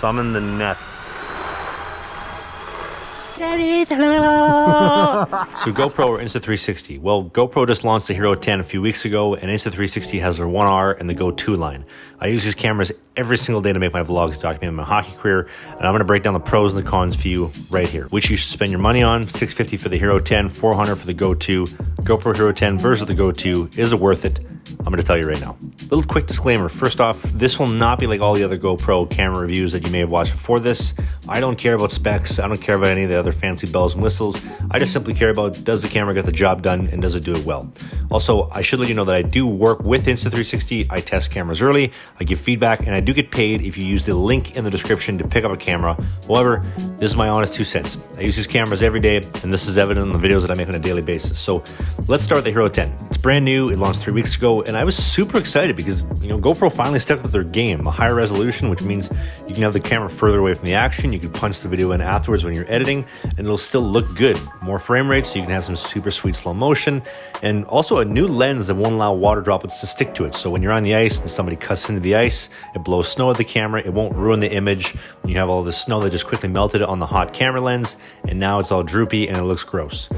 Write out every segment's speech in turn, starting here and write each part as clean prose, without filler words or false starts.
Summon the nets. So GoPro or Insta360? Well, GoPro just launched the Hero 10 a few weeks ago, and Insta360 has their 1R and the Go 2 line. I use these cameras every single day to make my vlogs, document my hockey career, and I'm going to break down the pros and the cons for you right here. Which you should spend your money on: $650 for the Hero 10, $400 for the Go 2. GoPro Hero 10 versus the Go 2. Is it worth it? I'm going to tell you right now. Little quick disclaimer. First off, this will not be like all the other GoPro camera reviews that you may have watched before this. I don't care about specs. I don't care about any of the other fancy bells and whistles. I just simply care about, does the camera get the job done and does it do it well? Also, I should let you know that I do work with Insta360. I test cameras early, I give feedback, and I do get paid if you use the link in the description to pick up a camera. However, this is my honest 2 cents. I use these cameras every day, and this is evident in the videos that I make on a daily basis. So let's start with the Hero 10. It's brand new. It launched 3 weeks ago, and I was super excited because, GoPro finally stepped up their game. A higher resolution, which means you can have the camera further away from the action. You can punch the video in afterwards when you're editing, and it'll still look good. More frame rates, so you can have some super sweet slow motion, and also a new lens that won't allow water droplets to stick to it. So when you're on the ice and somebody cuts into the ice, it blows snow at the camera. It won't ruin the image when you have all this snow that just quickly melted on the hot camera lens, and now it's all droopy and it looks gross.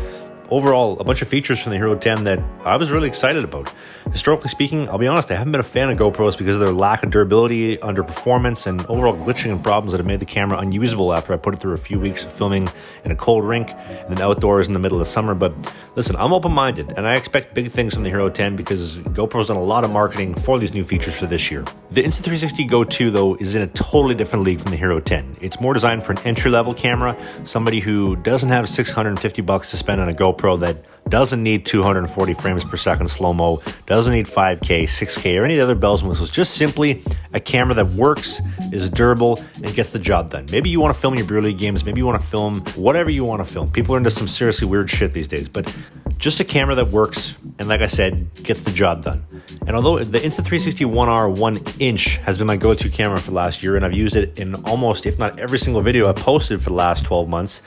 Overall, a bunch of features from the Hero 10 that I was really excited about. Historically speaking, I'll be honest, I haven't been a fan of GoPros because of their lack of durability, underperformance, and overall glitching and problems that have made the camera unusable after I put it through a few weeks of filming in a cold rink and then outdoors in the middle of summer. But listen, I'm open-minded, and I expect big things from the Hero 10 because GoPro's done a lot of marketing for these new features for this year. The Insta360 Go 2, though, is in a totally different league from the Hero 10. It's more designed for an entry-level camera, somebody who doesn't have $650 to spend on a GoPro that doesn't need 240 frames per second slow-mo, doesn't need 5K, 6K, or any of the other bells and whistles. Just simply a camera that works, is durable, and gets the job done. Maybe you want to film your Beer League games, maybe you want to film whatever you want to film. People are into some seriously weird shit these days, but just a camera that works, and like I said, gets the job done. And although the Insta360 1R 1-inch has been my go-to camera for the last year, and I've used it in almost, if not every single video I've posted for the last 12 months,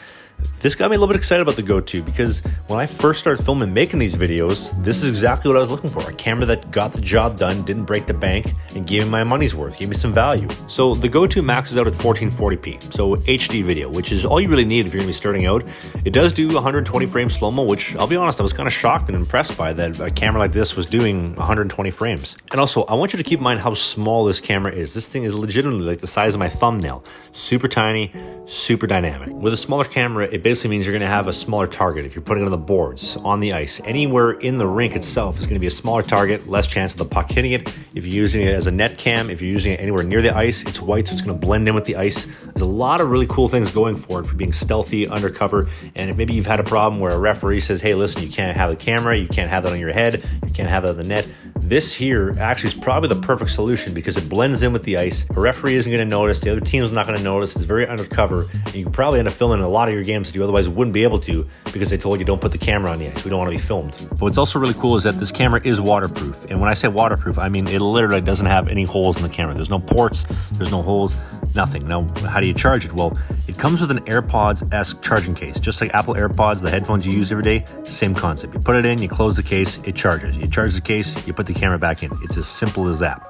this got me a little bit excited about the Go 2 because when I first started filming and making these videos, this is exactly what I was looking for. A camera that got the job done, didn't break the bank, and gave me my money's worth, gave me some value. So the Go 2 maxes out at 1440p, so HD video, which is all you really need if you're going to be starting out. It does do 120 frames slow-mo, which I'll be honest, I was kind of shocked and impressed by that a camera like this was doing 120 frames. And also, I want you to keep in mind how small this camera is. This thing is legitimately like the size of my thumbnail. Super tiny, super dynamic. With a smaller camera, it basically means you're going to have a smaller target. If you're putting it on the boards, on the ice, anywhere in the rink itself is going to be a smaller target, less chance of the puck hitting it. If you're using it as a net cam, if you're using it anywhere near the ice, it's white, so it's going to blend in with the ice. There's a lot of really cool things going for it, for being stealthy, undercover, and if maybe you've had a problem where a referee says, hey, listen, you can't have the camera, you can't have that on your head, you can't have that on the net, this here actually is probably the perfect solution because it blends in with the ice. A referee isn't going to notice, the other team's not going to notice, it's very undercover, and you can probably end up filming a lot of your games that you otherwise wouldn't be able to because they told you don't put the camera on the ice, we don't want to be filmed. But what's also really cool is that this camera is waterproof, and when I say waterproof, I mean it literally doesn't have any holes in the camera. There's no ports, there's no holes, nothing. Now, how do you charge it? Well, it comes with an AirPods-esque charging case, just like Apple AirPods, the headphones you use every day, same concept. You put it in, you close the case, it charges. You charge the case, you put the camera back in. It's as simple as that.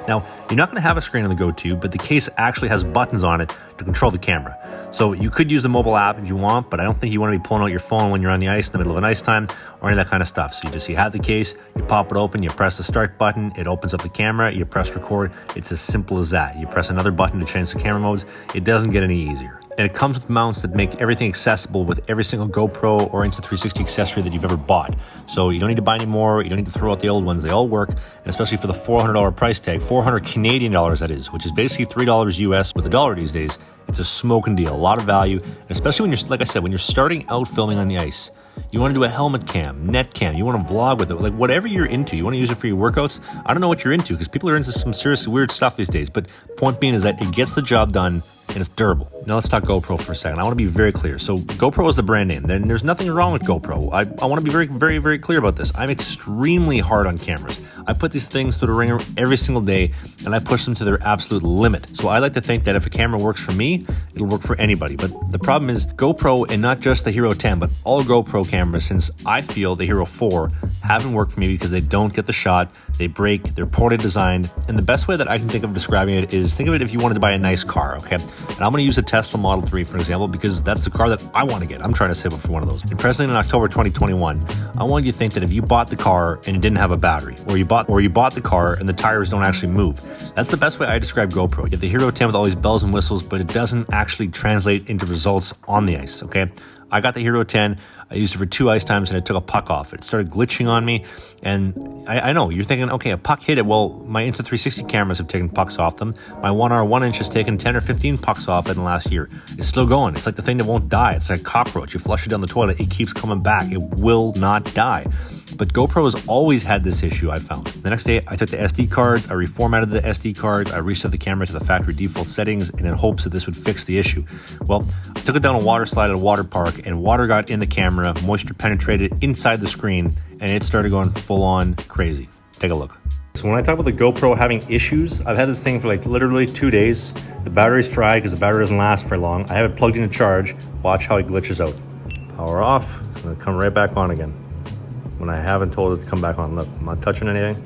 Now, you're not going to have a screen on the Go 2, but the case actually has buttons on it to control the camera. So you could use the mobile app if you want, but I don't think you want to be pulling out your phone when you're on the ice in the middle of an ice time or any of that kind of stuff. So you have the case, you pop it open, you press the start button, it opens up the camera, you press record. It's as simple as that. You press another button to change the camera modes. It doesn't get any easier. And it comes with mounts that make everything accessible with every single GoPro or Insta360 accessory that you've ever bought. So you don't need to buy any more, you don't need to throw out the old ones, they all work, and especially for the $400 price tag, 400 Canadian dollars that is, which is basically $3 US with a dollar these days. It's a smoking deal, a lot of value, and especially when you're, like I said, when you're starting out filming on the ice. You want to do a helmet cam, net cam, you want to vlog with it, like whatever you're into, you want to use it for your workouts. I don't know what you're into because people are into some seriously weird stuff these days, but point being is that it gets the job done and it's durable. Now let's talk GoPro for a second. I want to be very clear. So GoPro is the brand name. Then there's nothing wrong with GoPro. I want to be very, very, very clear about this. I'm extremely hard on cameras. I put these things through the ringer every single day, and I push them to their absolute limit. So I like to think that if a camera works for me, it'll work for anybody. But the problem is GoPro, and not just the Hero 10, but all GoPro cameras, since I feel the Hero 4 haven't worked for me because they don't get the shot, they break, they're poorly designed. And the best way that I can think of describing it is, think of it if you wanted to buy a nice car, okay? And I'm gonna use a Tesla Model 3, for example, because that's the car that I wanna get. I'm trying to save up for one of those. And presently in October 2021, I want you to think that if you bought the car and it didn't have a battery, or you bought the car and the tires don't actually move. That's the best way I describe GoPro. You have the Hero 10 with all these bells and whistles, but it doesn't actually translate into results on the ice, okay? I got the Hero 10, I used it for 2 ice times and it took a puck off. It started glitching on me, and I know, you're thinking, okay, a puck hit it. Well, my Insta360 cameras have taken pucks off them. My 1R 1-inch has taken 10 or 15 pucks off it in the last year. It's still going. It's like the thing that won't die. It's like a cockroach. You flush it down the toilet, it keeps coming back. It will not die. But GoPro has always had this issue, I found. The next day, I took the SD cards, I reformatted the SD cards, I reset the camera to the factory default settings in hopes that this would fix the issue. Well, I took it down a water slide at a water park, and water got in the camera, moisture penetrated inside the screen, and it started going full on crazy. Take a look. So when I talk about the GoPro having issues, I've had this thing for like literally 2 days. The battery's fried because the battery doesn't last very long. I have it plugged into charge. Watch how it glitches out. Power off, it's gonna come right back on again when I haven't told it to come back on. Look, I'm not touching anything.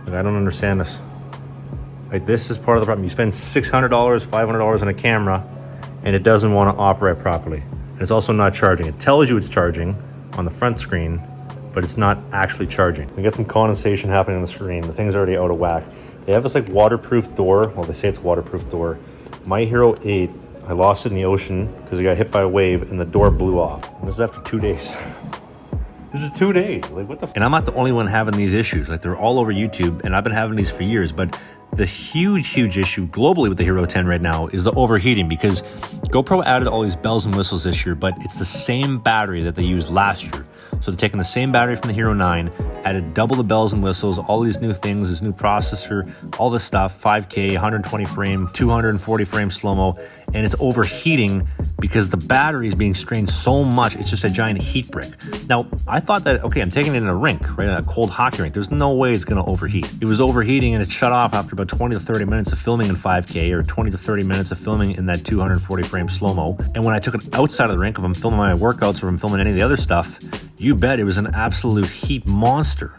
Like, I don't understand this. Like, this is part of the problem. You spend $600, $500 on a camera, and it doesn't want to operate properly. And it's also not charging. It tells you it's charging on the front screen, but it's not actually charging. We get some condensation happening on the screen. The thing's already out of whack. They have this like waterproof door. Well, they say it's a waterproof door. My Hero 8, I lost it in the ocean because it got hit by a wave and the door blew off. And this is after 2 days. This is 2 days. Like, what the f? And I'm not the only one having these issues. Like, they're all over YouTube, and I've been having these for years. But the huge issue globally with the Hero 10 right now is the overheating, because GoPro added all these bells and whistles this year, but it's the same battery that they used last year. So they're taking the same battery from the Hero 9, added double the bells and whistles, all these new things, this new processor, all this stuff, 5K, 120 frame, 240 frame slow-mo, and it's overheating because the battery is being strained so much, it's just a giant heat brick. Now, I thought that, okay, I'm taking it in a rink, right, in a cold hockey rink. There's no way it's gonna overheat. It was overheating and it shut off after about 20 to 30 minutes of filming in 5K or 20 to 30 minutes of filming in that 240 frame slow-mo. And when I took it outside of the rink, if I'm filming my workouts or I'm filming any of the other stuff, you bet it was an absolute heat monster.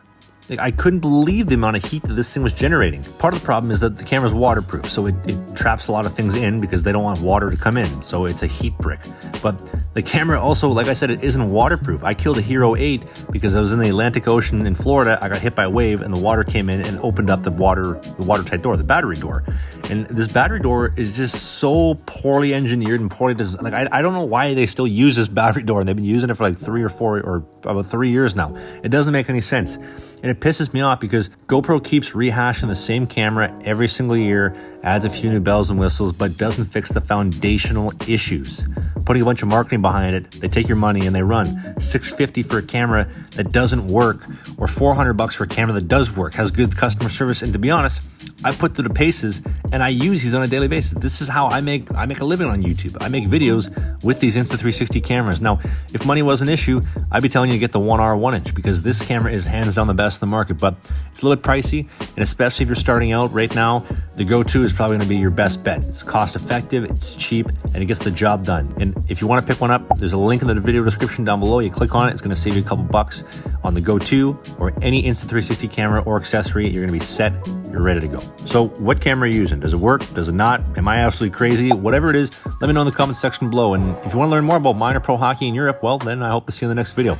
Like, I couldn't believe the amount of heat that this thing was generating. Part of the problem is that the camera's waterproof, so it traps a lot of things in because they don't want water to come in, so it's a heat brick. But the camera also, like I said, it isn't waterproof. I killed a Hero 8 because I was in the Atlantic Ocean in Florida. I got hit by a wave and the water came in and opened up the watertight door, the battery door. And this battery door is just so poorly engineered and poorly designed. Like, I don't know why they still use this battery door, and they've been using it for like 3 or 4 or about 3 years now. It doesn't make any sense. And it pisses me off because GoPro keeps rehashing the same camera every single year, adds a few new bells and whistles, but doesn't fix the foundational issues. Putting a bunch of marketing behind it, they take your money and they run $650 for a camera that doesn't work, or $400 for a camera that does work, has good customer service. And to be honest, I put through the paces and I use these on a daily basis. This is how I make a living on YouTube. I make videos with these Insta360 cameras. Now, if money was an issue, I'd be telling you to get the 1R 1-inch because this camera is hands down the best in the market, but it's a little bit pricey, and especially if you're starting out right now, the Go 2 is probably going to be your best bet. It's cost effective, it's cheap, and it gets the job done. And if you want to pick one up, there's a link in the video description down below. You click on it, it's going to save you a couple bucks on the Go 2 or any Insta360 camera or accessory. You're going to be set, you're ready to go. So what camera are you using? Does it work? Does it not? Am I absolutely crazy? Whatever it is, let me know in the comments section below. And if you want to learn more about minor pro hockey in Europe, well, then I hope to see you in the next video.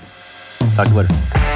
Talk to you later.